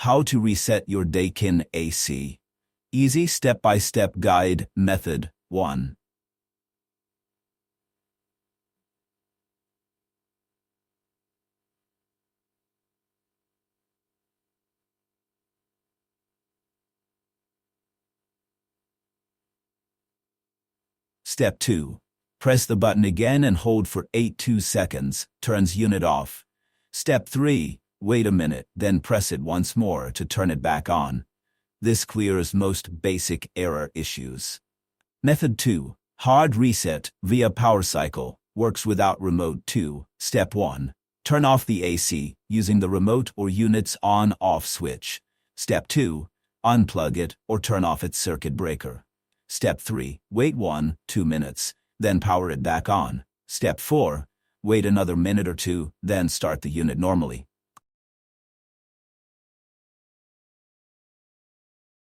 How to reset your Daikin AC. Easy step-by-step guide. Method 1. Step 2. Press the button again and hold for 8 seconds. Turns unit off. Step 3. Wait a minute, then press it once more to turn it back on. This clears most basic error issues. Method 2. Hard reset via power cycle. Works without remote. 2. Step 1. Turn off the AC using the remote or unit's on-off switch. Step 2. Unplug it or turn off its circuit breaker. Step 3. Wait 1-2 minutes, then power it back on. Step 4. Wait another minute or two, then start the unit normally.